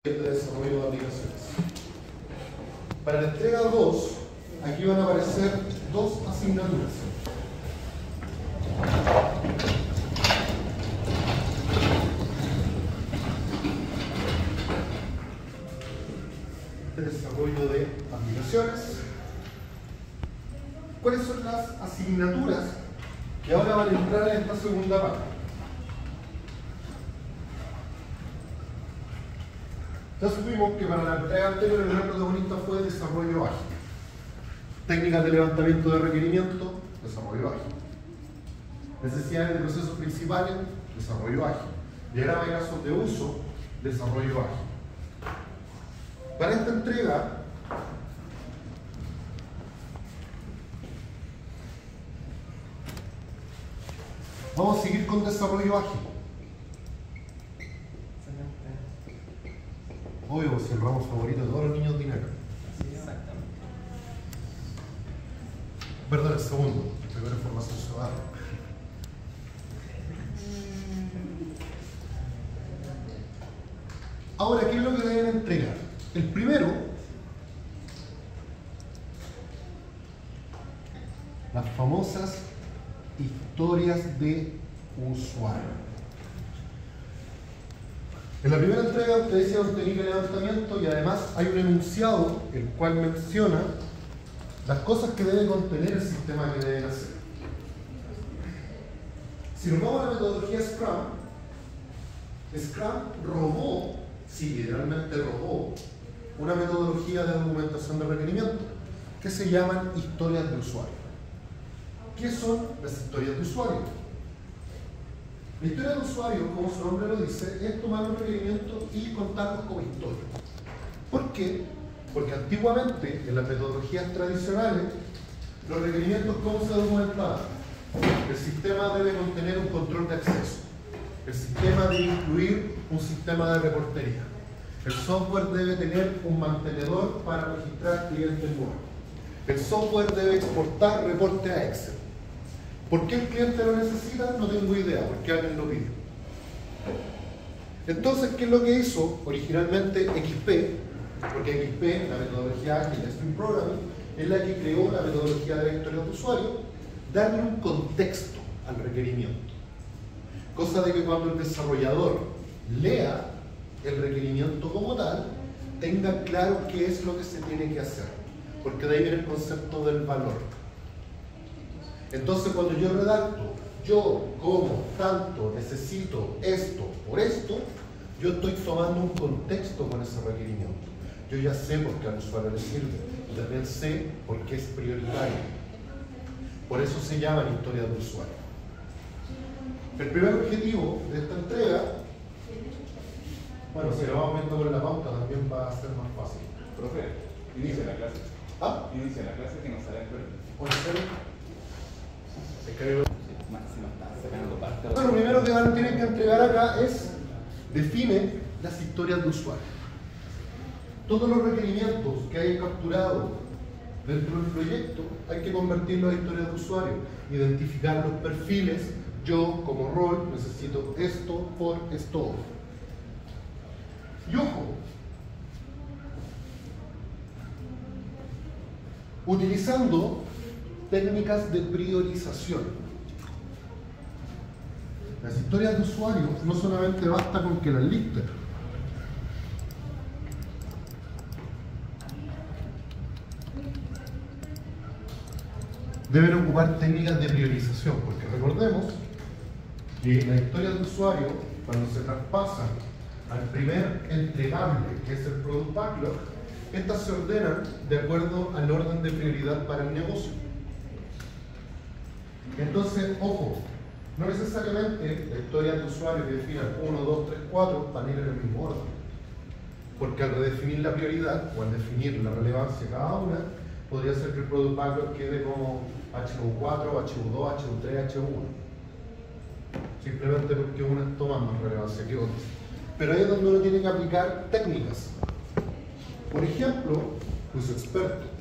de desarrollo de aplicaciones. Para la entrega 2, aquí van a aparecer dos asignaturas. Desarrollo de aplicaciones. ¿Cuáles son las asignaturas que ahora van a entrar en esta segunda parte? Ya supimos que para la entrega anterior el gran protagonista fue desarrollo ágil. Técnicas de levantamiento de requerimiento, desarrollo ágil. Necesidades de procesos principales, desarrollo ágil. Diagrama de casos de uso, desarrollo ágil. Para esta entrega, vamos a seguir con desarrollo ágil. Obvio, si el ramo favorito de todos los niños dinero. Exactamente. Perdón, el segundo. Primera formación ciudadana. Ahora, ¿qué es lo que deben entregar? El primero, las famosas historias de usuario. En la primera entrega ustedes decían técnica de levantamiento y además hay un enunciado el cual menciona las cosas que debe contener el sistema que deben hacer. Si nos vamos a la metodología Scrum robó, sí, literalmente robó, una metodología de documentación de requerimiento que se llaman historias de usuario. ¿Qué son las historias de usuario? La historia de usuario, como su nombre lo dice, es tomar un requerimiento y contarlos como historia. ¿Por qué? Porque antiguamente, en las metodologías tradicionales, los requerimientos, ¿cómo se documentaban? El sistema debe contener un control de acceso. El sistema debe incluir un sistema de reportería. El software debe tener un mantenedor para registrar clientes nuevos. El software debe exportar reporte a Excel. ¿Por qué el cliente lo necesita? No tengo idea, porque alguien lo pidió. Entonces, ¿qué es lo que hizo originalmente XP? Porque XP, la metodología ágil de Spring Programming, es la que creó la metodología de la historia de usuario, darle un contexto al requerimiento. Cosa de que cuando el desarrollador lea el requerimiento como tal, tenga claro qué es lo que se tiene que hacer. Porque de ahí viene el concepto del valor. Entonces, cuando yo redacto, yo como tanto necesito esto por esto, yo estoy tomando un contexto con ese requerimiento. Yo ya sé por qué al usuario le sirve, yo también sé por qué es prioritario. Por eso se llaman historias de usuario. El primer objetivo de esta entrega, bueno, si lo vamos viendo con la pauta también va a ser más fácil. Profe, inicia la clase. ¿Ah? Inicia la clase que nos sale el Bueno, lo primero que tienen que entregar acá es define las historias de usuario. Todos los requerimientos que hayan capturado dentro del proyecto hay que convertirlos en historias de usuario, identificar los perfiles. Yo como rol necesito esto por esto. Y ojo, utilizando técnicas de priorización. Las historias de usuario no solamente basta con que las listen. Deben ocupar técnicas de priorización, porque recordemos que las historias de usuario, cuando se traspasan al primer entregable, que es el Product Backlog, estas se ordenan de acuerdo al orden de prioridad para el negocio. Entonces, ojo, no necesariamente la historia de usuario que definan 1, 2, 3, 4 van a ir en el mismo orden. Porque al redefinir la prioridad o al definir la relevancia de cada una, podría ser que el Product Backlog quede como HU4, HU2, HU3, HU1. Simplemente porque unas toman más relevancia que otras. Pero ahí es donde uno tiene que aplicar técnicas. Por ejemplo, uso experto.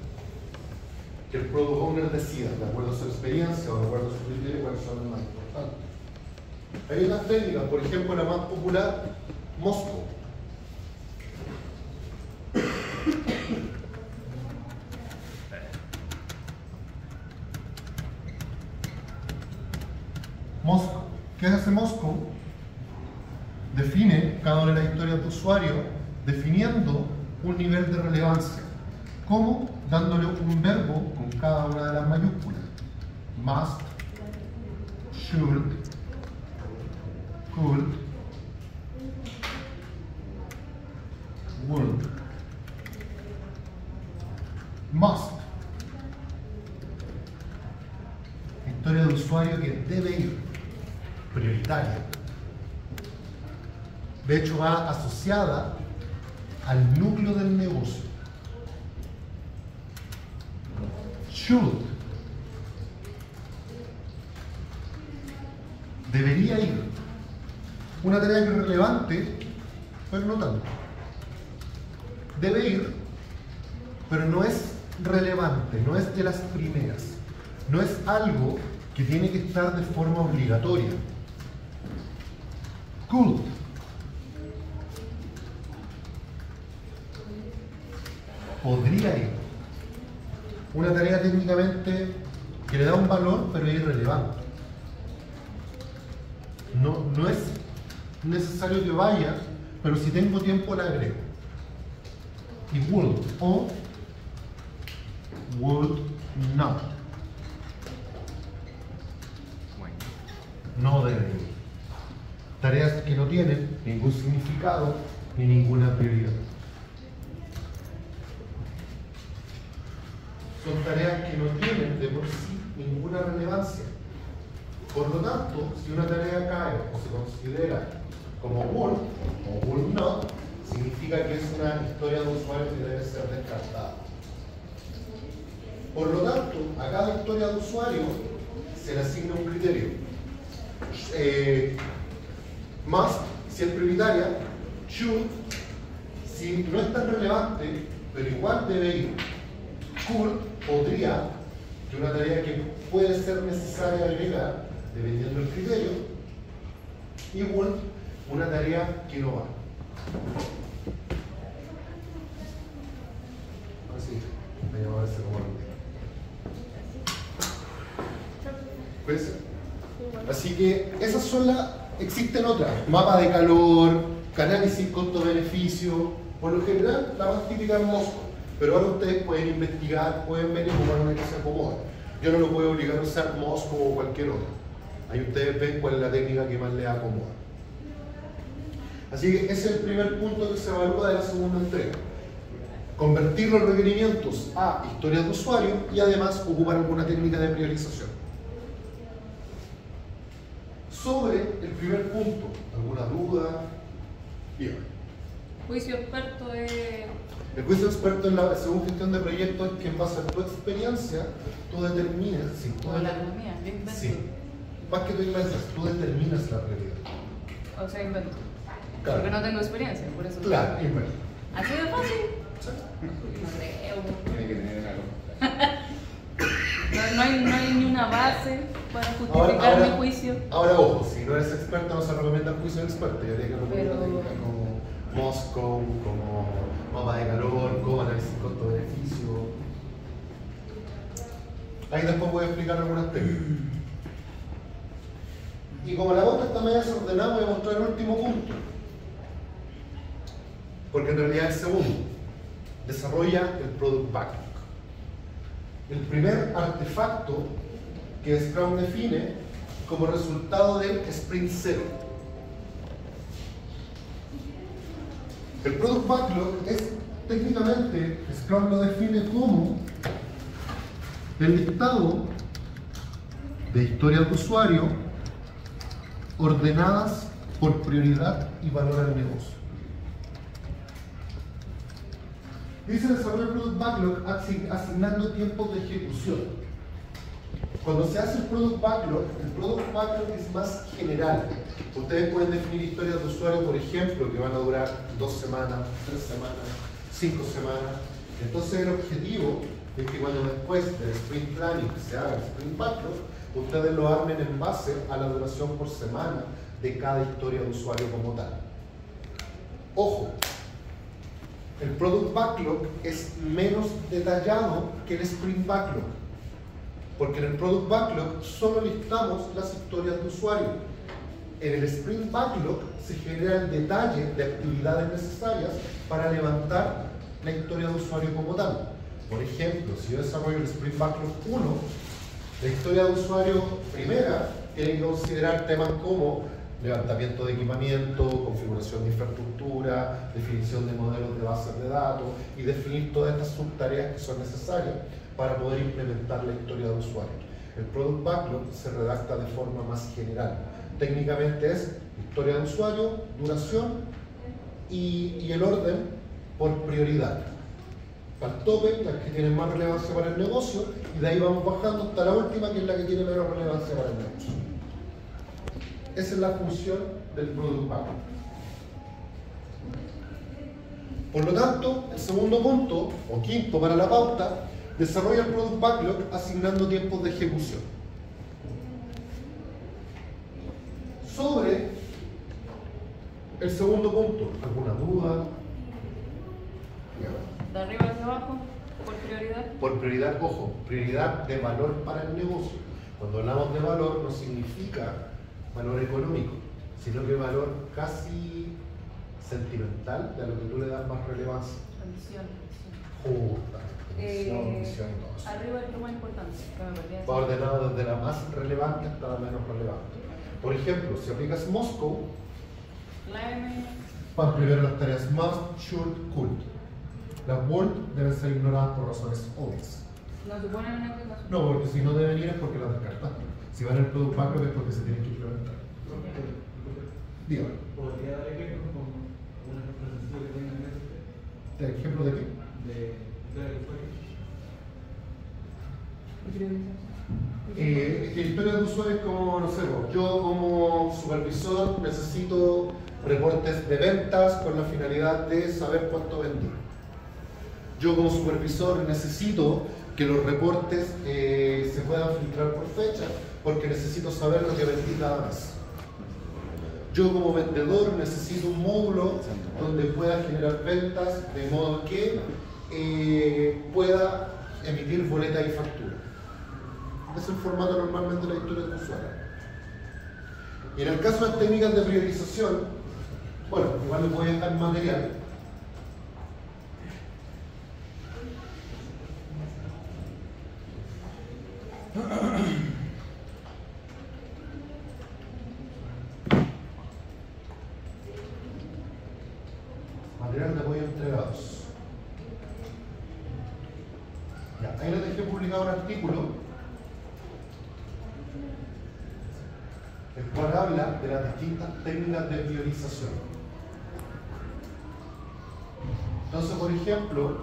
Que el Product Owner decida, de acuerdo a su experiencia o de acuerdo a su criterio, cuáles son las más importantes. Hay unas técnicas, por ejemplo, la más popular, Mosco. hace Moscow? Define cada una de las historias de usuario definiendo un nivel de relevancia. ¿Cómo? Dándole un verbo con cada una de las mayúsculas. Must, should, could, would. Must. Historia de usuario que debe ir. Prioritaria. De hecho, va asociada al núcleo del negocio. Should. Debería ir. Una tarea que es relevante, pero no tanto. Debe ir, pero no es relevante, no es de las primeras. No es algo que tiene que estar de forma obligatoria. Could. Podría ir. Una tarea técnicamente que le da un valor, pero es irrelevante. No es necesario que vaya, pero si tengo tiempo la agrego. Y would o would not. No deben ir. Tareas que no tienen ningún significado ni ninguna prioridad. Son tareas que no tienen de por sí ninguna relevancia. Por lo tanto, si una tarea cae o se considera como would o would not, significa que es una historia de usuario que debe ser descartada. Por lo tanto, a cada historia de usuario se le asigna un criterio. Must, si es prioritaria. Should, si no es tan relevante, pero igual debe ir. Could, podría, que una tarea que puede ser necesaria agregar, dependiendo del criterio. Y would, una tarea que no va. Así, me voy a ver cómo lo tengo. Así que esas son las. Existen otras, mapa de calor, análisis costo-beneficio, por lo general la más típica es Moscow, pero ahora ustedes pueden investigar, pueden ver y ocupar una que se acomode. Yo no lo puedo obligar a usar Moscow o cualquier otra. Ahí ustedes ven cuál es la técnica que más les acomoda. Así que ese es el primer punto que se evalúa de la segunda entrega. Convertir los requerimientos a historias de usuario y además ocupar alguna técnica de priorización. Sobre el primer punto, ¿alguna duda? Bien. Juicio experto es... El juicio experto en la según gestión de proyectos es que en base a tu experiencia tú determinas. Sí, Como la economía, yo invento. Sí. Más que tú inventas, tú determinas la prioridad. O sea, invento. Claro. Porque no tengo experiencia, por eso. Claro, invento. ¿Así de fácil? Sí. No creo. Tiene que tener algo. No hay ni una base para justificar mi juicio. Ahora, ojo, si no eres experto, no se recomienda el juicio de experto. Yo diría que recomienda Pero... técnicas como Moscow, como mapa de calor, como análisis costo-beneficio. Ahí después voy a explicar algunas técnicas. Y como la otra está medio desordenada, voy a mostrar el último punto. Porque en realidad es el segundo. Desarrolla el Product Backlog. El primer artefacto que Scrum define como resultado del Sprint 0. El Product Backlog es técnicamente, Scrum lo define como el listado de historias de usuario ordenadas por prioridad y valor al negocio. Dice desarrollar el Product Backlog asignando tiempos de ejecución. Cuando se hace el Product Backlog es más general. Ustedes pueden definir historias de usuario, por ejemplo, que van a durar 2 semanas, 3 semanas, 5 semanas. Entonces el objetivo es que cuando después del Sprint Planning se haga el Sprint Backlog, ustedes lo armen en base a la duración por semana de cada historia de usuario como tal. Ojo, el Product Backlog es menos detallado que el Sprint Backlog, porque en el Product Backlog solo listamos las historias de usuario. En el Sprint Backlog se genera el detalle de actividades necesarias para levantar la historia de usuario como tal. Por ejemplo, si yo desarrollo el Sprint Backlog 1, la historia de usuario primera tiene que considerar temas como levantamiento de equipamiento, configuración de infraestructura, definición de modelos de bases de datos y definir todas estas subtareas que son necesarias para poder implementar la historia de usuario. El Product Backlog se redacta de forma más general. Técnicamente es historia de usuario, duración y el orden por prioridad. Al tope, las que tienen más relevancia para el negocio, y de ahí vamos bajando hasta la última, que es la que tiene menos relevancia para el negocio. Esa es la función del Product Backlog. Por lo tanto, el segundo punto, o quinto para la pauta, desarrolla el Product Backlog asignando tiempos de ejecución. Sobre el segundo punto, ¿alguna duda? De arriba hacia abajo, por prioridad. Por prioridad, ojo, prioridad de valor para el negocio. Cuando hablamos de valor no significa valor económico, sino que valor casi sentimental, de a lo que tú le das más relevancia. Visión. Justa, visión y todo eso. Arriba es lo más importante, que me perdí. Va ordenado desde la más relevante hasta la menos relevante. Por ejemplo, si aplicas Moscow, La M. van primero las tareas must, should, could. Las won't deben ser ignoradas por razones obvias. ¿No se ponen en el caso? No, porque si no deben ir es porque las descartaste. Si van en el Product Backlog es porque se tienen que implementar. Dígame. ¿Podría dar ejemplos con una representación que tenga en mente? ¿De ejemplo de qué? De usuario. Que historia de usuario es como, no sé, yo como supervisor necesito reportes de ventas con la finalidad de saber cuánto vendí. Yo como supervisor necesito que los reportes se puedan filtrar por fecha porque necesito saber lo que vendí cada mes. Yo como vendedor necesito un módulo donde pueda generar ventas de modo que pueda emitir boletas y facturas. Es el formato normalmente de la historia del usuario. Y en el caso de las técnicas de priorización, bueno, igual les voy a dejar material. Material de apoyo entregados. Ya, ahí les dejé publicado un artículo el cual habla de las distintas técnicas de priorización. Entonces, por ejemplo,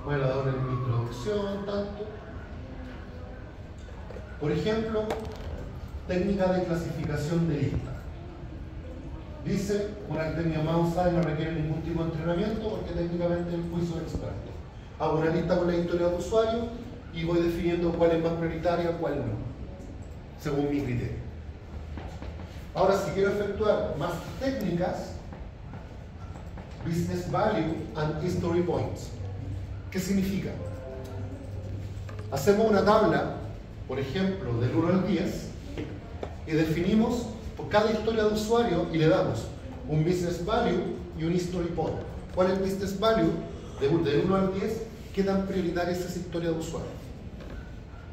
bueno, dar una introducción, tanto. Por ejemplo, técnica de clasificación de lista. Dice, una técnica más usada y no requiere ningún tipo de entrenamiento porque técnicamente el juicio es experto. Hago una lista con la historia de usuario y voy definiendo cuál es más prioritaria y cuál no, según mi criterio. Ahora, si quiero efectuar más técnicas, Business Value and History Points. ¿Qué significa? Hacemos una tabla, por ejemplo, del 1 al 10 y definimos por cada historia de usuario y le damos un Business Value y un History Point. ¿Cuál es el Business Value? Del 1 al 10, ¿qué tan prioritaria es esa historia de usuario?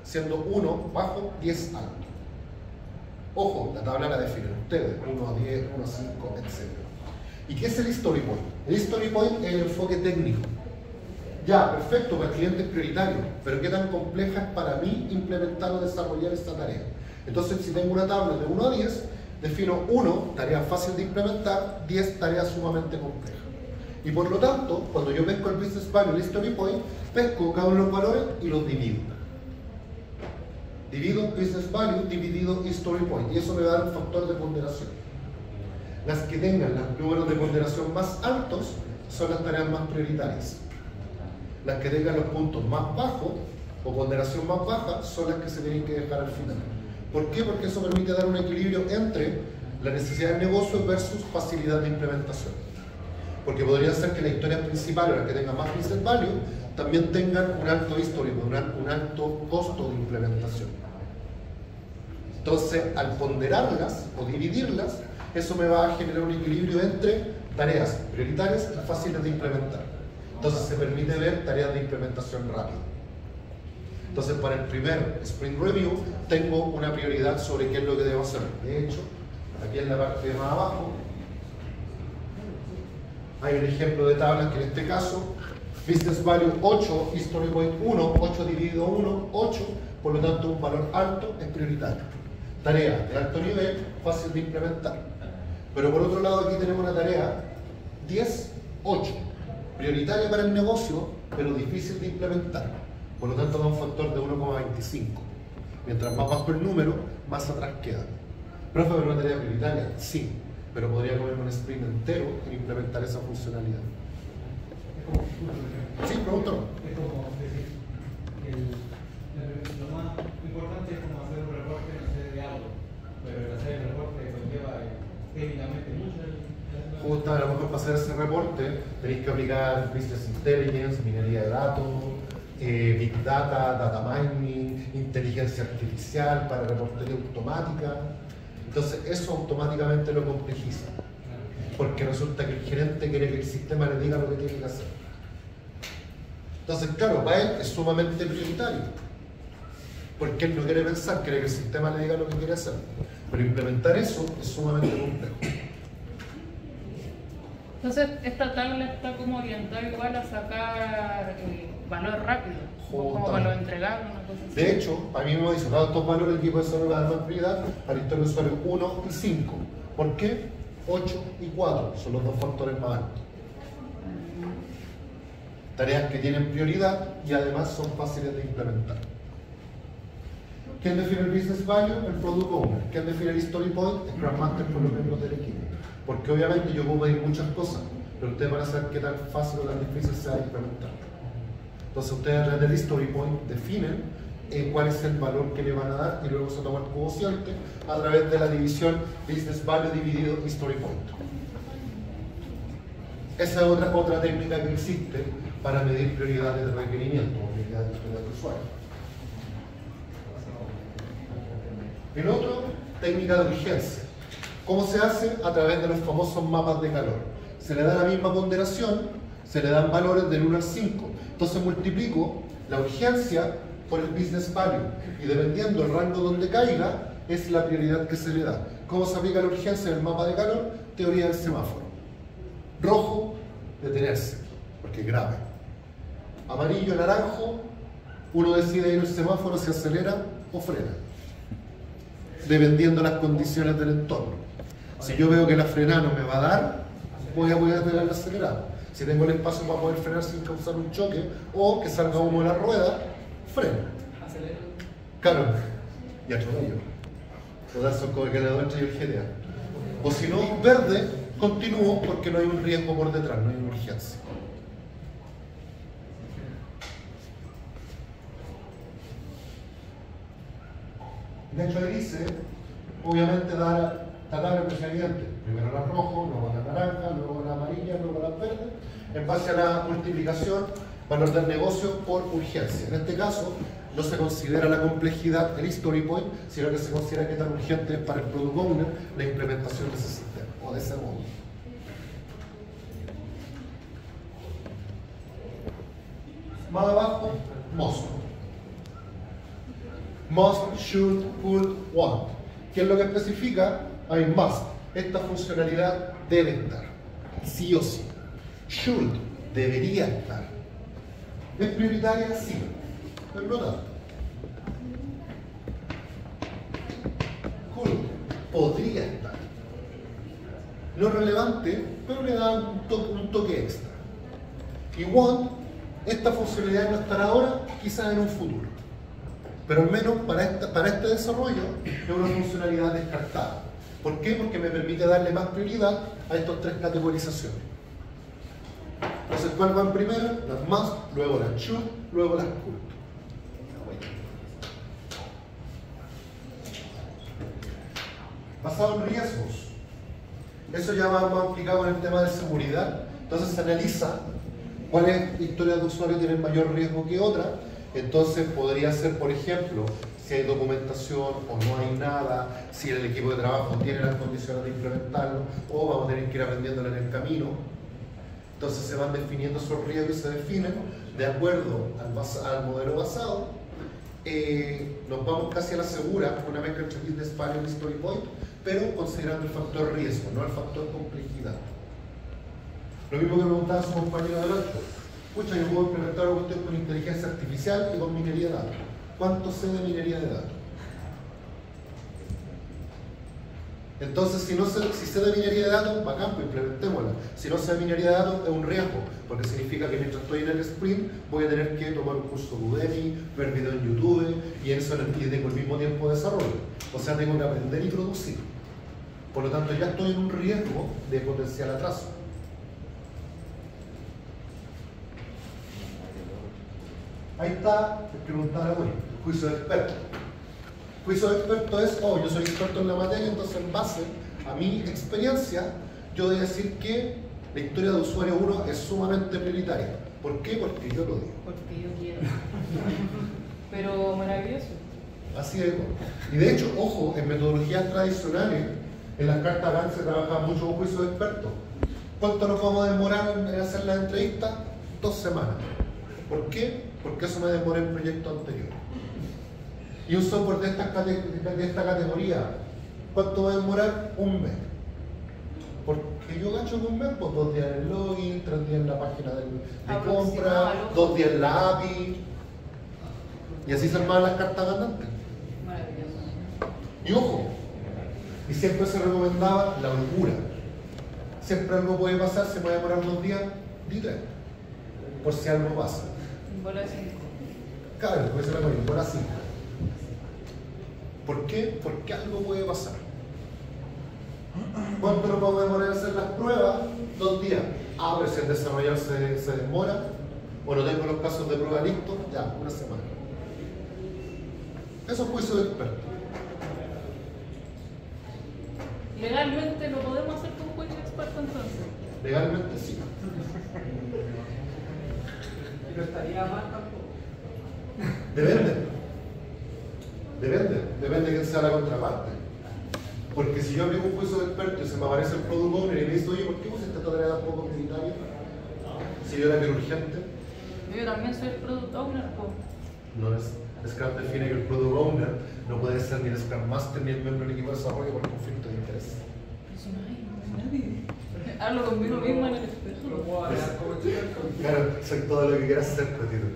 Siendo 1 bajo, 10 alto. Ojo, la tabla la definen ustedes, 1 a 10, 1 a 5, etc. ¿Y qué es el History Point? El History Point es el enfoque técnico. Ya, perfecto, para el cliente es prioritario, pero ¿qué tan compleja es para mí implementar o desarrollar esta tarea? Entonces, si tengo una tabla de 1 a 10, defino 1, tarea fácil de implementar, 10, tarea sumamente compleja. Y por lo tanto, cuando yo pesco el Business Value y el History Point, pesco cada uno de los valores y los divido. Divido Business Value dividido History Point, y eso me va a dar un factor de ponderación. Las que tengan los números de ponderación más altos son las tareas más prioritarias. Las que tengan los puntos más bajos o ponderación más baja son las que se tienen que dejar al final. ¿Por qué? Porque eso permite dar un equilibrio entre la necesidad del negocio versus facilidad de implementación. Porque podría ser que la historia principal o las que tengan más business value también tengan un alto histórico, un alto costo de implementación. Entonces, al ponderarlas o dividirlas, eso me va a generar un equilibrio entre tareas prioritarias y fáciles de implementar. Entonces, se permite ver tareas de implementación rápida. Entonces, para el primer Sprint Review, tengo una prioridad sobre qué es lo que debo hacer. De hecho, aquí en la parte de más abajo, hay un ejemplo de tabla que en este caso, Business Value 8, History Point 1, 8 dividido 1, 8, por lo tanto un valor alto es prioritario. Tarea de alto nivel, fácil de implementar. Pero por otro lado aquí tenemos una tarea 10, 8, prioritaria para el negocio, pero difícil de implementar. Por lo tanto da un factor de 1,25. Mientras más bajo el número, más atrás queda. ¿Profe, pero una tarea prioritaria? Sí, pero podría comerme un sprint entero en implementar esa funcionalidad. Sí, pregúntalo. Es como decir, lo más importante es como hacer un reporte, no sé, de algo, pero el hacer el reporte conlleva técnicamente mucho. Justo a lo mejor para hacer ese reporte tenéis que aplicar Business Intelligence, minería de datos, Big Data, Data Mining, inteligencia artificial para reportería automática. Entonces eso automáticamente lo complejiza, porque resulta que el gerente quiere que el sistema le diga lo que tiene que hacer. Entonces, claro, para él es sumamente prioritario, porque él no quiere pensar, quiere que el sistema le diga lo que quiere hacer. Pero implementar eso es sumamente complejo. Entonces, esta tabla está como orientada igual a sacar valor rápido, como valor entregable, una cosa así. De hecho, a mí me ha dicho, dado estos valores, el equipo de desarrollo va a dar más prioridad al historial de usuario 1 y 5. ¿Por qué? 8 y 4 son los dos factores más altos. Tareas que tienen prioridad y además son fáciles de implementar. ¿Quién define el Business Value? El Product Owner. ¿Quién define el Story Point? El Scrum Master por los miembros del equipo. Porque obviamente yo puedo pedir muchas cosas, pero ustedes van a saber qué tan fácil o tan difícil sea implementar. Entonces ustedes a través del Story Point definen cuál es el valor que le van a dar y luego se toma el cociente a través de la división Business Value dividido Story Point. Esa es otra técnica que existe para medir prioridades de requerimiento o prioridades de usuario. El otro, técnica de urgencia. ¿Cómo se hace? A través de los famosos mapas de calor. Se le da la misma ponderación, se le dan valores del 1 al 5. Entonces multiplico la urgencia por el business value y dependiendo del rango donde caiga, es la prioridad que se le da. ¿Cómo se aplica la urgencia en el mapa de calor? Teoría del semáforo. Rojo, detenerse, porque es grave. Amarillo, naranjo, uno decide ir al semáforo si acelera o frena, dependiendo de las condiciones del entorno. Si yo veo que la frenada no me va a dar, voy a pegar el acelerado. Si tengo el espacio para poder frenar sin causar un choque o que salga humo de la rueda, freno. Claro, y atropello. Todas son como que la ducha y el GTA. O si no, verde, continúo porque no hay un riesgo por detrás, no hay una urgencia. De hecho, ahí dice, obviamente, tratar el procedimiento. Primero la rojo, luego la naranja, luego la amarilla, luego la verde, en base a la multiplicación, valor del negocio por urgencia. En este caso, no se considera la complejidad del Story Point, sino que se considera que tan urgente es para el Product Owner la implementación de ese sistema o de ese módulo. Más abajo, must. Must, should, could, want. ¿Qué es lo que especifica? Hay must. Esta funcionalidad debe estar, sí o sí. Should, debería estar. ¿Es prioritaria? Sí, pero no tanto. Could, podría estar. No es relevante, pero le da un toque extra. Y want, esta funcionalidad no estará ahora, quizás en un futuro. Pero al menos para este desarrollo es una funcionalidad descartada. ¿Por qué? Porque me permite darle más prioridad a estas tres categorizaciones. Entonces, ¿cuál van primero? Las must, luego las should, luego las could. Basado en riesgos. Eso ya va más aplicado en el tema de seguridad. Entonces se analiza cuáles historias de usuario tienen mayor riesgo que otras Entonces podría ser, por ejemplo, si hay documentación o no hay nada, si el equipo de trabajo tiene las condiciones de implementarlo, o vamos a tener que ir aprendiéndolo en el camino. Entonces se van definiendo esos riesgos y se definen de acuerdo al modelo basado. Nos vamos casi a la segura, una mezcla entre business value y story point, pero considerando el factor riesgo, no el factor complejidad. Lo mismo que preguntaba su compañero adelante. Pucha, yo puedo implementar una cuestión con inteligencia artificial y con minería de datos. ¿Cuánto sé de minería de datos? Entonces, si sé de minería de datos, bacán, pues implementémosla. Si no sé de minería de datos, es un riesgo, porque significa que mientras estoy en el sprint, voy a tener que tomar un curso de Udemy, ver videos en YouTube, y en eso tengo el mismo tiempo de desarrollo. O sea, tengo que aprender y producir. Por lo tanto, ya estoy en un riesgo de potencial atraso. Ahí está, les preguntaba hoy, el juicio de experto. El juicio de experto es, yo soy experto en la materia, entonces en base a mi experiencia, yo voy a decir que la historia de usuario 1 es sumamente prioritaria. ¿Por qué? Porque yo lo digo. Porque yo quiero. Pero maravilloso. Así es. Y de hecho, ojo, en metodologías tradicionales, en las cartas Gantt se trabaja mucho con juicio de experto. ¿Cuánto nos vamos a demorar en hacer la entrevista? 2 semanas. ¿Por qué? Porque eso me demoré en proyectos anteriores. Y un software de esta categoría, ¿cuánto va a demorar? Un mes. Porque yo gacho en un mes, pues 2 días en el login, 3 días en la página de compra, 2 días en la API. Y así se armaban las cartas ganantes. Maravilloso. Y ojo, y siempre se recomendaba la holgura. Siempre algo puede pasar, se puede demorar 2 días, di 3. Por si algo pasa. Bola 5. Claro, puede ser la bola 5. ¿Por qué? Porque algo puede pasar. ¿Cuánto nos vamos a demorar en hacer las pruebas? 2 días. Pero si el desarrollador se demora, o no tengo los casos de prueba listos, ya, 1 semana. Eso es juicio de experto. ¿Legalmente lo podemos hacer con juicio de experto entonces? Legalmente sí. Pero estaría mal tampoco. Depende de quién sea la contraparte. Porque si yo aplico un juicio de experto y se me aparece el product owner y me dice, oye, ¿por qué pusiste esta tarea tan poco prioritaria? Si yo era que era urgente. Yo también soy el product owner, pues. No es. Scrum define que el product owner no puede ser ni el Scrum Master ni el miembro del equipo de desarrollo por conflicto de interés. Pero si no hay nadie. Hablo conmigo mismo en el espejo. No puedo hablar como chico. Claro, soy todo lo que quieras ser, Petito.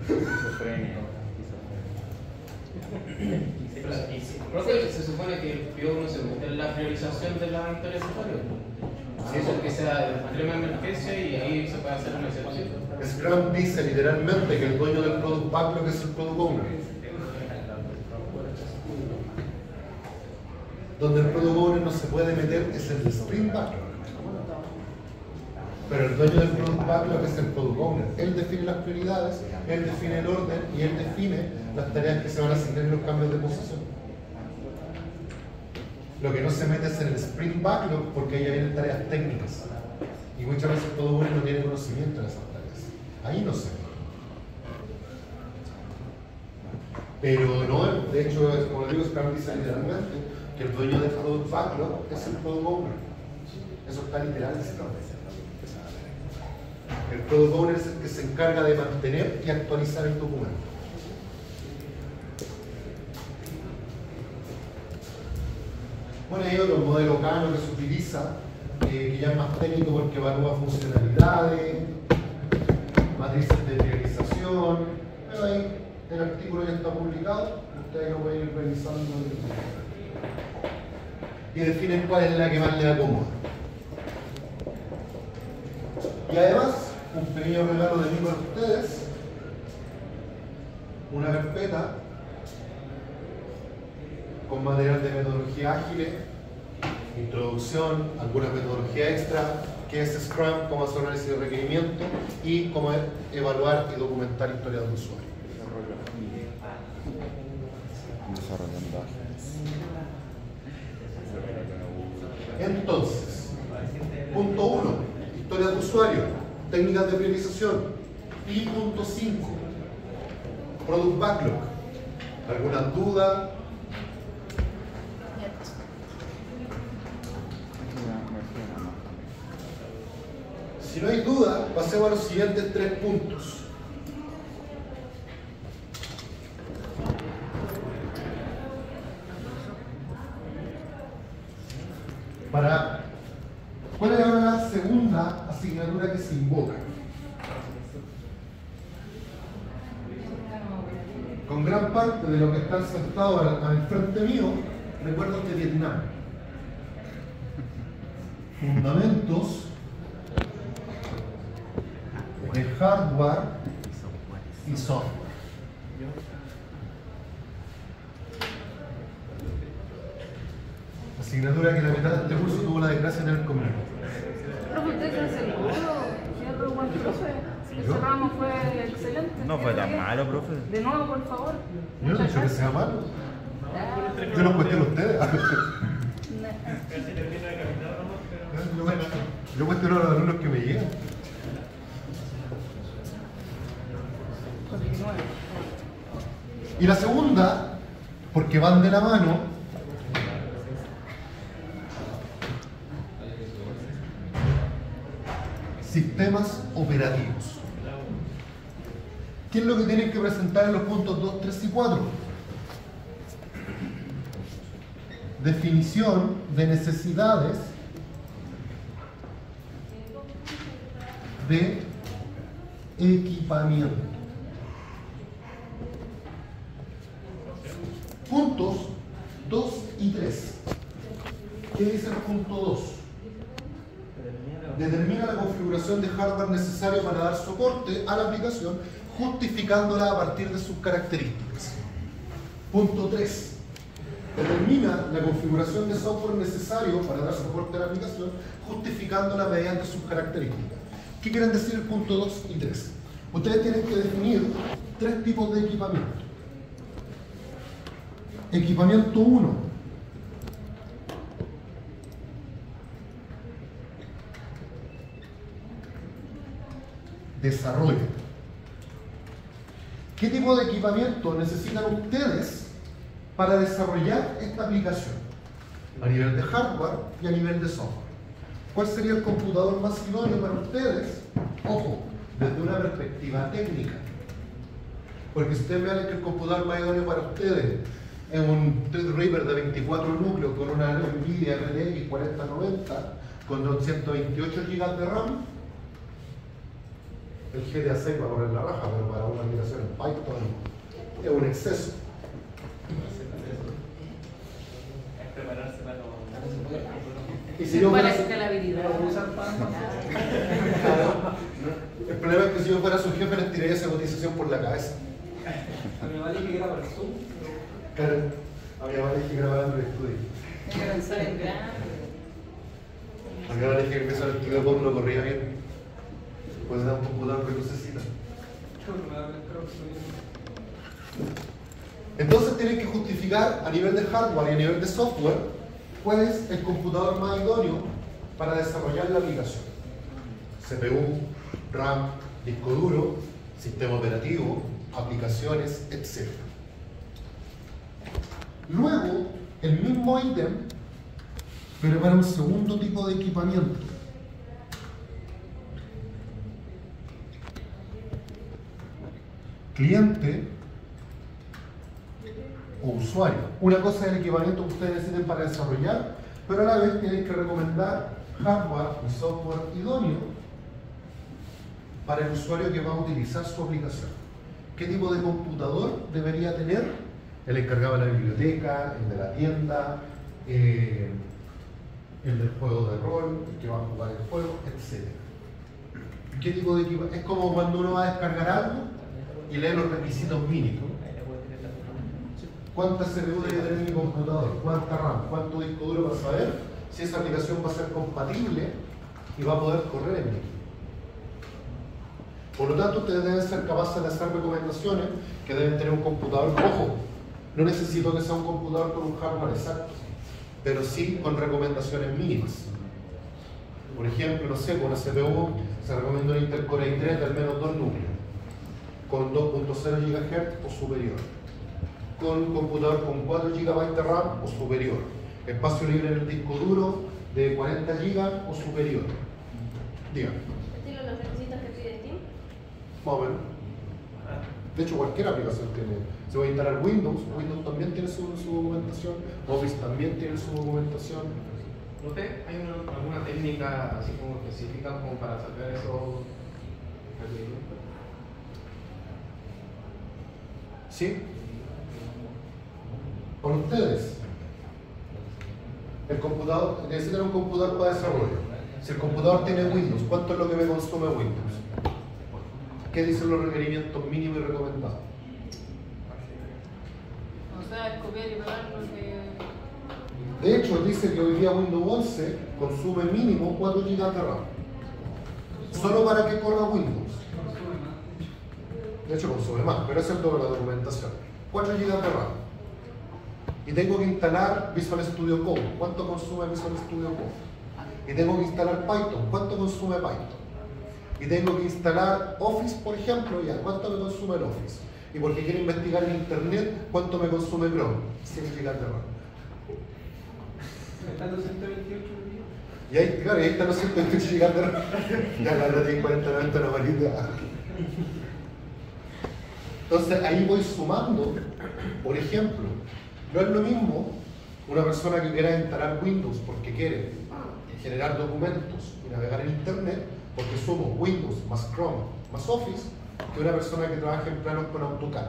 Profe, se supone que el PO1 se busca en la priorización de la historia de usuario. Si eso es que sea de extrema emergencia y ahí se puede hacer una excepción. Scrum dice literalmente que el dueño del product backlog es el product owner. Donde el product owner no se puede meter es el sprint backlog. Pero el dueño del product backlog es el product owner. Él define las prioridades, él define el orden y él define las tareas que se van a asignar y los cambios de posición. Lo que no se mete es en el sprint backlog porque ahí vienen tareas técnicas. Y muchas veces el product owner no tiene conocimiento de esas tareas. Ahí no se mete. Pero no, de hecho, como le digo, Scrum dice literalmente que el dueño del product backlog es el product owner. Eso está literal en Scrum. El product owner es el que se encarga de mantener y actualizar el documento. Bueno, hay otro modelo Kano que se utiliza, que ya es más técnico porque evalúa funcionalidades, matrices de priorización. Pero ahí el artículo ya está publicado, ustedes lo pueden ir revisando y definen cuál es la que más le acomoda. Y además, un pequeño regalo de mí para ustedes, una carpeta con material de metodología ágil, introducción, alguna metodología extra, que es Scrum, cómo hacer análisis de requerimiento y cómo evaluar y documentar historias de usuario. Entonces, punto 1, historia de usuario, técnicas de priorización. Y punto 5, Product Backlog. ¿Alguna duda? Si no hay duda, pasemos a los siguientes 3 puntos. ¿Cuál es ahora la segunda asignatura que se invoca? Con gran parte de lo que están sentados al frente mío, recuerdos de Vietnam. Fundamentos de hardware y software. Asignatura que la mitad de este curso tuvo la desgracia de tener conmigo. Profe, ¿usted está seguro? Cierro igual, profe. Ese ramo fue excelente. No fue tan malo, profe. De nuevo, por favor. Yo no he dicho que sea malo. Yo lo cuestiono a ustedes. Yo cuestiono a los alumnos que me llegan. Y la segunda, porque van de la mano, sistemas operativos. ¿Qué es lo que tienen que presentar en los puntos 2, 3 y 4? Definición de necesidades de equipamiento. Puntos 2 y 3. ¿Qué dice el punto 2? Determina la configuración de hardware necesario para dar soporte a la aplicación, justificándola a partir de sus características. Punto 3. Determina la configuración de software necesario para dar soporte a la aplicación, justificándola mediante sus características. ¿Qué quieren decir el punto 2 y 3? Ustedes tienen que definir 3 tipos de equipamiento. Equipamiento 1. Desarrollo. ¿Qué tipo de equipamiento necesitan ustedes para desarrollar esta aplicación? A nivel de hardware y a nivel de software. ¿Cuál sería el computador más idóneo para ustedes? Ojo, desde una perspectiva técnica. Porque si ustedes vean que el computador más idóneo para ustedes es un Threadripper de 24 núcleos con una NVIDIA RTX 4090 con 228 GB de RAM, el GTA 6 va a correr la raja, pero para una aplicación en Python es un exceso. Y si yo fuera, el problema es que si yo fuera su jefe les tiraría esa cotización por la cabeza. A mi mamá le dije que era para el Zoom. Claro, a mi mamá le dije que grababa Android Studio. Hay que pensar en grande. A mi mamá le dije que empezar el estudio por lo corría bien. Pues da un computador que lucecita. Entonces tienen que justificar a nivel de hardware y a nivel de software cuál es el computador más idóneo para desarrollar la aplicación. CPU, RAM, disco duro, sistema operativo, aplicaciones, etc. Luego, el mismo ítem, pero para un segundo tipo de equipamiento. Cliente o usuario. Una cosa es el equipamiento que ustedes necesiten para desarrollar, pero a la vez tienen que recomendar hardware y software idóneo para el usuario que va a utilizar su aplicación. ¿Qué tipo de computador debería tener? El encargado de la biblioteca, el de la tienda, el del juego de rol, el que va a jugar el juego, etc. ¿Qué tipo de equipamiento? Es como cuando uno va a descargar algo y lee los requisitos mínimos. ¿Cuánta CPU debe tener mi computador? ¿Cuánta RAM? ¿Cuánto disco duro para saber si esa aplicación va a ser compatible y va a poder correr en mi equipo? Por lo tanto, ustedes deben ser capaces de hacer recomendaciones que deben tener un computador. Ojo, no necesito que sea un computador con un hardware exacto, pero sí con recomendaciones mínimas. Por ejemplo, no sé, con una CPU se recomienda un Intel Core i3 de al menos 2 núcleos. con 2.0 GHz o superior, con un computador con 4 GB de RAM o superior, espacio libre en el disco duro de 40 GB o superior. Dígame. ¿Estilo los requisitos que pide Steam? Más o menos. De hecho, cualquier aplicación tiene. Se va a instalar Windows, Windows también tiene su documentación, Office también tiene su documentación. ¿No te hay alguna técnica así como específica como para sacar esos requerimientos? ¿Sí? Con ustedes. El computador, necesitan un computador para desarrollo. Si el computador tiene Windows, ¿cuánto es lo que me consume Windows? ¿Qué dicen los requerimientos mínimos y recomendados? O sea, es copiar y pegar lo que... De hecho, dice que hoy día Windows 11 consume mínimo 4 GB de RAM. Solo para que corra Windows. De hecho, consume más, pero eso es toda la documentación. 4 GB de RAM. Y tengo que instalar Visual Studio Code. ¿Cuánto consume Visual Studio Code? Y tengo que instalar Python. ¿Cuánto consume Python? Y tengo que instalar Office, por ejemplo, ya. ¿Cuánto me consume el Office? Y porque quiero investigar en Internet, ¿cuánto me consume Chrome? 100 GB de RAM. ¿Están los 128 Y ahí, claro, ahí están los 128 GB de RAM. Ya la verdad tiene 40-90 una varita. Entonces ahí voy sumando, por ejemplo, no es lo mismo una persona que quiera instalar Windows porque quiere generar documentos y navegar en Internet, porque sumo Windows más Chrome más Office, que una persona que trabaja en planos con AutoCAD.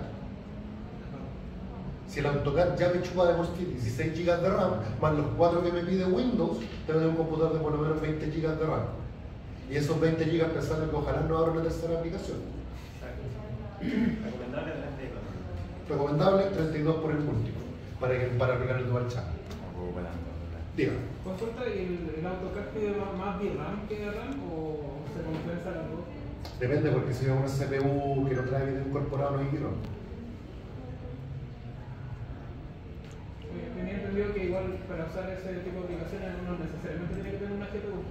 Si el AutoCAD ya me chupa de por sí 16 GB de RAM, más los 4 que me pide Windows, tengo un computador de por lo menos 20 GB de RAM. Y esos 20 GB pensando que ojalá no abra una tercera aplicación. Recomendable 32. Recomendable 32 por el múltiplo, para aplicar el dual channel. Diga. ¿Consulta el AutoCAD pide más VRAM que RAM o se compensa las dos? Depende, porque si es una CPU que no trae video incorporado no hay VRAM. Tenía entendido que igual para usar ese tipo de aplicaciones no necesariamente tiene que tener una GPU.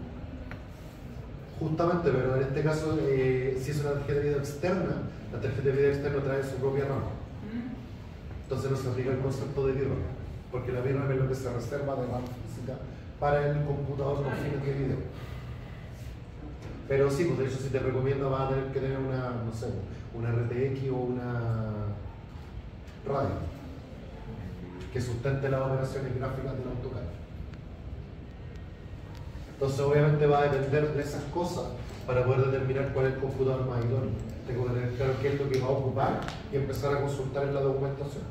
Justamente, pero en este caso, si es una tarjeta de video externa, la tarjeta de video externa trae su propia RAM. Entonces no se aplica el concepto de VRAM, porque la VRAM es lo que se reserva de RAM física para el computador con fines de video. Pero sí, pues de hecho si te recomiendo vas a tener que tener una, no sé, una RTX o una radio que sustente las operaciones gráficas del AutoCAD. Entonces obviamente va a depender de esas cosas para poder determinar cuál es el computador más idóneo. Tengo que tener claro qué es lo que va a ocupar y empezar a consultar en la documentación.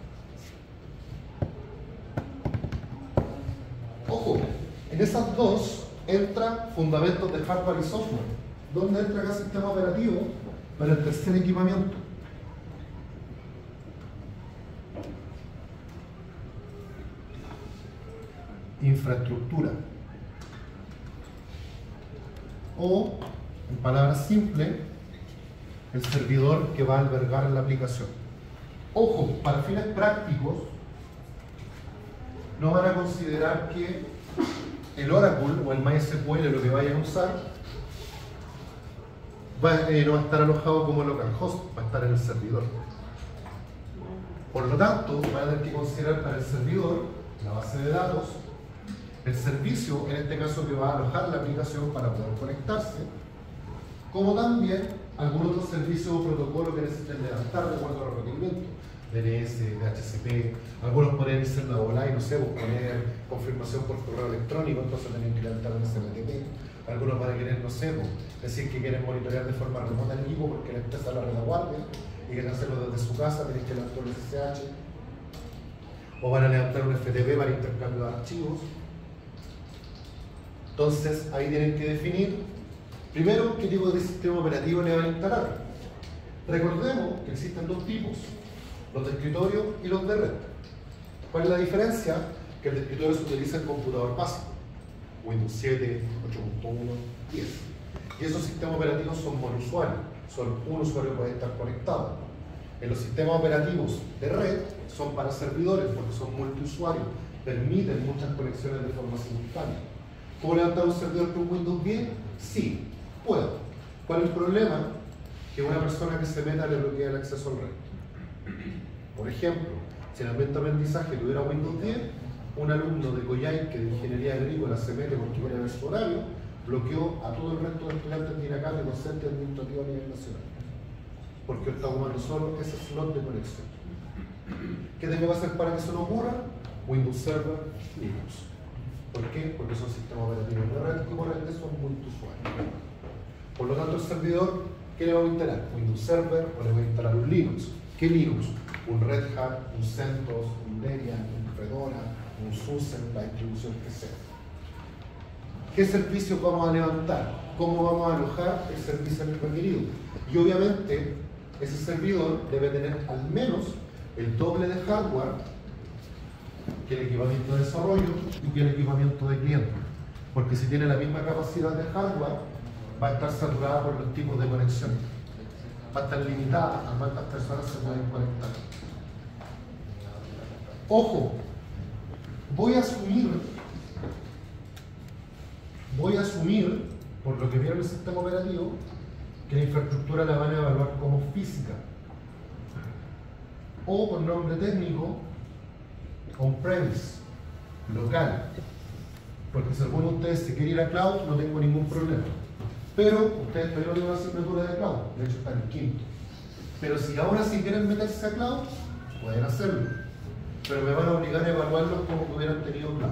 Ojo, en esas dos entra fundamentos de hardware y software. ¿Dónde entra acá sistema operativo? Para el tercer equipamiento. Infraestructura. O, en palabras simples, el servidor que va a albergar la aplicación. Ojo, para fines prácticos, no van a considerar que el Oracle o el MySQL, lo que vayan a usar, no va a estar alojado como localhost, va a estar en el servidor. Por lo tanto, van a tener que considerar para el servidor la base de datos, el servicio, en este caso, que va a alojar la aplicación para poder conectarse, como también algún otro servicio o protocolo que necesiten levantar de acuerdo a los requerimientos, DNS, DHCP, algunos pueden irse en la bola y no sé, poner confirmación por correo electrónico, entonces tienen que levantar un SMTP, algunos van a querer, no sé, decir que quieren monitorear de forma remota el equipo porque la empresa la retaguardia y quieren hacerlo desde su casa, tienen que levantar un SSH, o van a levantar un FTP para intercambio de archivos. Entonces ahí tienen que definir primero qué tipo de sistema operativo le van a instalar. Recordemos que existen dos tipos, los de escritorio y los de red. ¿Cuál es la diferencia? Que el de escritorio se utiliza en computador básico, Windows 7, 8.1, 10. Y esos sistemas operativos son monusuarios, solo un usuario puede estar conectado. En los sistemas operativos de red son para servidores porque son multiusuarios, permiten muchas conexiones de forma simultánea. ¿Puedo levantar un servidor con Windows 10? Sí, puedo. ¿Cuál es el problema? que una persona que se meta le bloquea el acceso al resto. Por ejemplo, si el ambiente de aprendizaje tuviera Windows 10, un alumno de Coyhaique que de Ingeniería Agrícola se mete porque quiere ver su horario, bloqueó a todo el resto de estudiantes de INACAP de docente administrativo a nivel nacional. Porque está ocupando solo ese slot de conexión. ¿Qué tengo que hacer para que eso no ocurra? Windows Server, Linux. ¿Por qué? Porque son sistemas operativos de red y por ende son multiusuarios. Por lo tanto, el servidor, ¿qué le vamos a instalar? ¿Windows Server o le voy a instalar un Linux? ¿Qué Linux? Un Red Hat, un CentOS, un Debian, un Fedora, un SUSE, la distribución que sea. ¿Qué servicio vamos a levantar? ¿Cómo vamos a alojar el servicio en el requerido? Y obviamente, ese servidor debe tener al menos el doble de hardware que el equipamiento de desarrollo y que el equipamiento de cliente. Porque si tiene la misma capacidad de hardware, va a estar saturada por los tipos de conexión. Va a estar limitada a cuántas personas se pueden conectar. Ojo, voy a asumir, por lo que vieron el sistema operativo, que la infraestructura la van a evaluar como física. O por nombre técnico, on-premise, local. Porque si alguno de ustedes se quiere ir a cloud, no tengo ningún problema. Pero ustedes todavía no tienen una asignatura de cloud, de hecho están en quinto. Pero si ahora sí quieren meterse a cloud, pueden hacerlo. Pero me van a obligar a evaluarlos como que hubieran tenido cloud.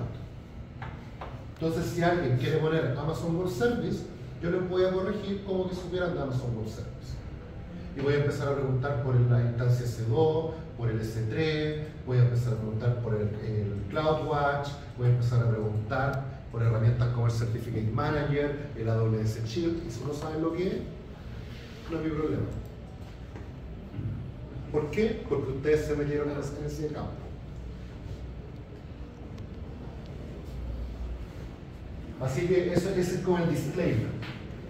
Entonces, si alguien quiere poner Amazon Web Service, yo les voy a corregir como que supieran de Amazon Web Service. Y voy a empezar a preguntar por la instancia S2, por el S3, voy a empezar a preguntar por el CloudWatch, voy a empezar a preguntar por herramientas como el Certificate Manager, el AWS Shield, y si no saben lo que es, no es mi problema. ¿Por qué? Porque ustedes se metieron en ese campo. Así que ese es como el disclaimer.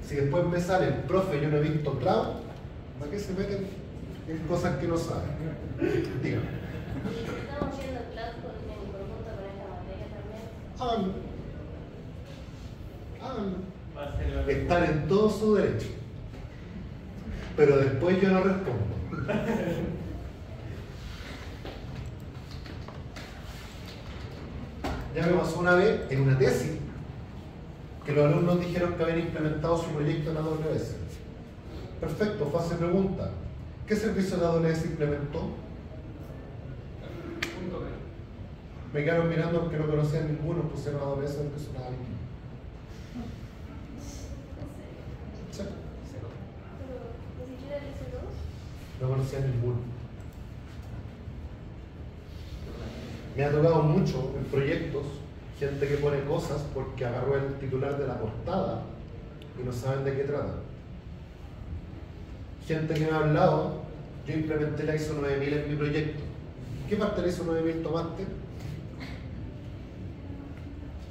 Si después me sale el profe, yo no he visto cloud, ¿para qué se meten en cosas que no saben? Dígame. Estamos yendo a clase en conjunto con esta materia también. Háganlo. Están en todo su derecho. Pero después yo no respondo. Ya me pasó una vez en una tesis que los alumnos dijeron que habían implementado su proyecto en AWS. Perfecto, fase pregunta. ¿Qué servicio de AWS implementó? Me quedaron mirando porque no conocían ninguno, pusieron AWS porque sonaba bien. ¿Sí? Pero ni siquiera el S2. No conocían ninguno. Me ha tocado mucho en proyectos gente que pone cosas porque agarró el titular de la portada y no saben de qué trata. Gente que me ha hablado, yo implementé la ISO 9000 en mi proyecto. ¿Qué parte de la ISO 9000 tomaste?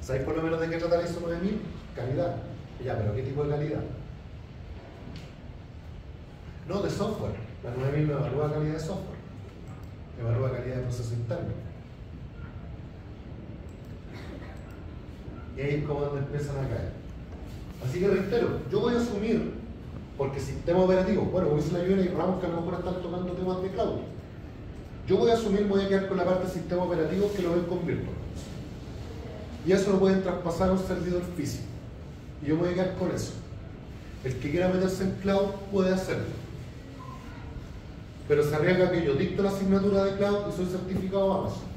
¿Sabéis por lo menos de qué trata la ISO 9000? Calidad. Ya, pero ¿qué tipo de calidad? No, de software. La 9000 no evalúa calidad de software, evalúa calidad de proceso interno. Y ahí es como donde empiezan a caer. Así que reitero, yo voy a asumir, porque sistema operativo, bueno, hoy se la ayuda y Ramos que a lo mejor están tocando temas de cloud. Yo voy a asumir, me voy a quedar con la parte de sistema operativo que lo ven con virtual. Y eso lo pueden traspasar a un servidor físico. Y yo me voy a quedar con eso. El que quiera meterse en cloud puede hacerlo. Pero se arriesga que yo dicto la asignatura de cloud y soy certificado Amazon.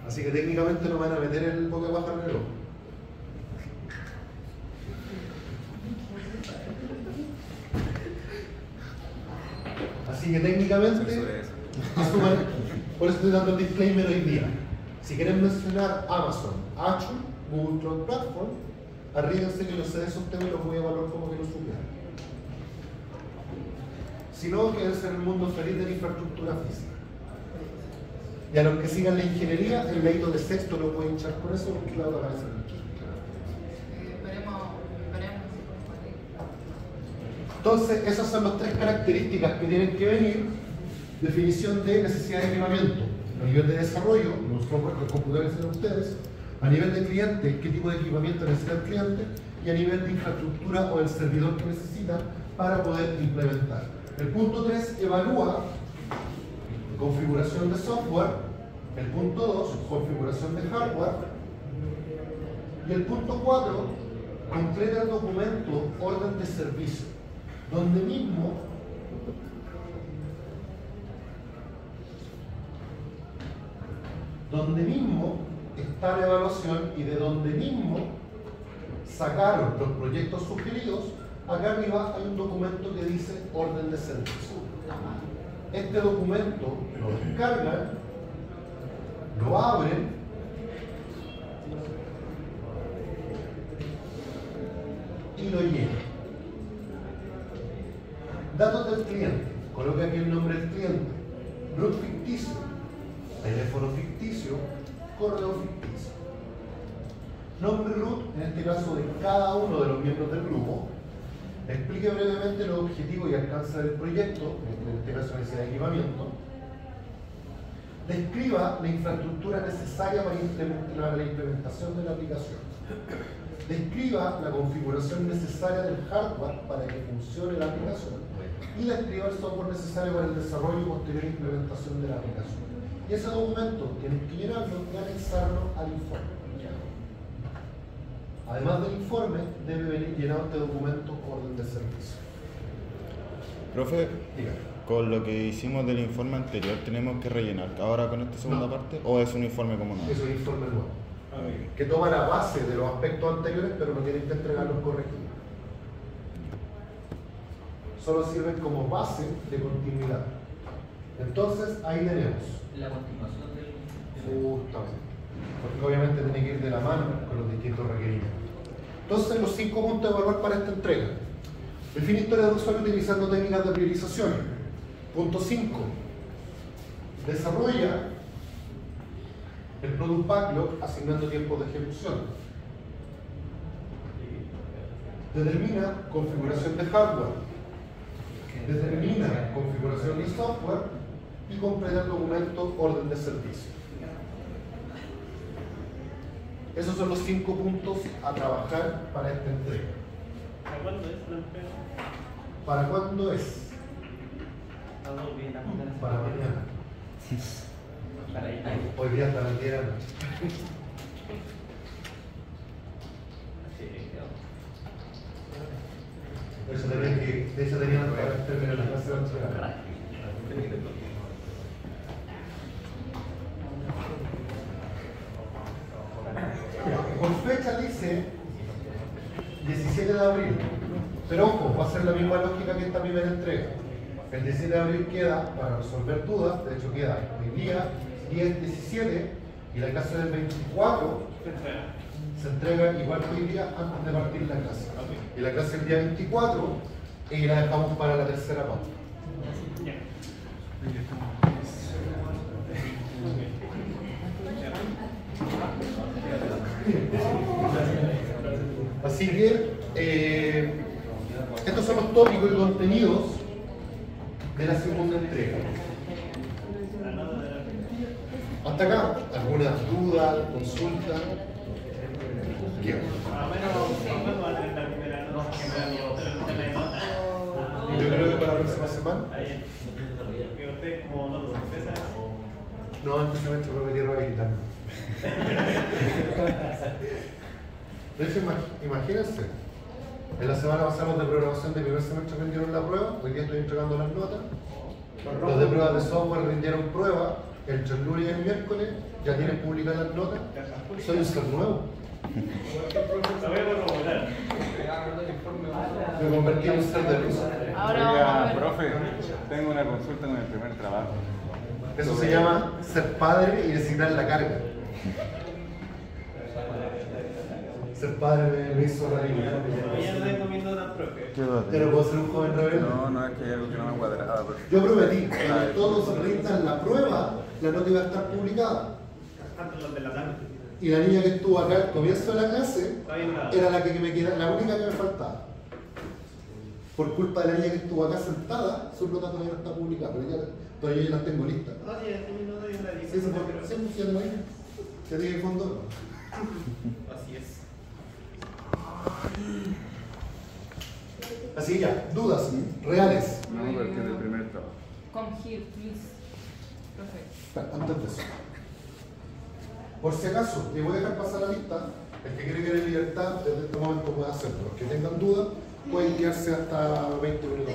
Así que técnicamente no me van a meter el boca baja en el ojo. Así que técnicamente, por eso estoy dando el disclaimer hoy día. Si quieren mencionar Amazon, Azure, Google Cloud Platform, arríguense que los sé de esos temas y los voy a evaluar como que lo supieran. Si no, quédense en el mundo feliz de la infraestructura física. Y a los que sigan la ingeniería, el leído de sexto lo pueden echar por eso, porque claro, aparece aquí. Veremos. Entonces, esas son las tres características que tienen que venir. Definición de necesidad de equipamiento. A nivel de desarrollo, los computadores de ustedes. A nivel de cliente, qué tipo de equipamiento necesita el cliente. Y a nivel de infraestructura o el servidor que necesita para poder implementar. El punto 3 evalúa configuración de software. El punto 2, configuración de hardware. Y el punto 4, completa el documento orden de servicio, donde mismo está la evaluación y de donde mismo sacaron los proyectos sugeridos. Acá arriba hay un documento que dice orden de servicio. Este documento lo descargan, lo abren y lo llenan. Datos del cliente. Coloca aquí el nombre del cliente. Root ficticio, teléfono ficticio, correo ficticio. Nombre root, en este caso de cada uno de los miembros del grupo. Explique brevemente los objetivos y alcance del proyecto, en este caso necesidad de equipamiento. Describa la infraestructura necesaria para la implementación de la aplicación. Describa la configuración necesaria del hardware para que funcione la aplicación. Y describa el software necesario para el desarrollo y posterior implementación de la aplicación. Y ese documento tienes que llenarlo y anexarlo al informe. Además del informe, debe venir llenado este documento orden de servicio. Profe, Dígame. con lo que hicimos del informe anterior, ¿tenemos que rellenar ahora con esta segunda parte? ¿O es un informe como nuevo? Es un informe nuevo, que toma la base de los aspectos anteriores, pero no tienen que entregarlos corregidos. Solo sirven como base de continuidad. Entonces, ahí tenemos La continuación del. justamente, porque obviamente tiene que ir de la mano con los distintos requerimientos. Entonces, los 5 puntos a evaluar para esta entrega. Define historia del usuario utilizando técnicas de priorización. Punto 5. Desarrolla el Product Backlog asignando tiempos de ejecución. Determina configuración de hardware. Determina configuración de software y completa el documento orden de servicio. Esos son los 5 puntos a trabajar para esta entrega. ¿Para cuándo es la entrega? ¿Para cuándo es? Para mañana. Para ahí. Hoy día hasta las 10 de la noche. De hecho tenían para terminar la clase de entrega. Con fecha dice 17 de abril, pero ojo, va a ser la misma lógica que esta primera entrega. El 17 de abril queda para resolver dudas, de hecho queda hoy día 10-17 y la clase del 24 se entrega igual que hoy día antes de partir la clase. Y la clase del día 24 y la dejamos para la tercera parte. Así que estos son los tópicos y contenidos de la segunda entrega. Hasta acá, ¿alguna duda, consulta? ¿Qué? Yo creo que para la próxima semana. No, antes semestre prometí rehabilitarme. De hecho, imagínense, en la semana pasamos de programación de primer semestre rindieron la prueba, hoy día estoy entregando las notas. Los de pruebas de software rindieron prueba, entre el lunes y el miércoles ya tienen publicadas las notas. Soy un ser nuevo. Me convertí en un ser de luz. Ahora, profe, tengo una consulta con el primer trabajo. Eso se llama ser padre y designar la carga. Ser padre me hizo reír. ¿Te lo puedo hacer un joven rebelde? No, es que hay algo que no me cuadraba. Pero... Yo prometí, cuando todos rindan la prueba, la nota iba a estar publicada. Y la niña que estuvo acá al comienzo de la clase era la que me queda, la única que me faltaba. Por culpa de la niña que estuvo acá sentada, su nota todavía no está publicada, pero todavía yo las tengo listas. Sí, ya tengo ahí. Ya dije el fondo. Así es. Así que ya, dudas reales. No, porque es el primer trabajo. Come here, please. Profe. Antes de eso. Por si acaso, le voy a dejar pasar la lista. El que quiere querer libertad, desde este momento puede hacerlo. Los que tengan dudas, pueden quedarse hasta 20 minutos.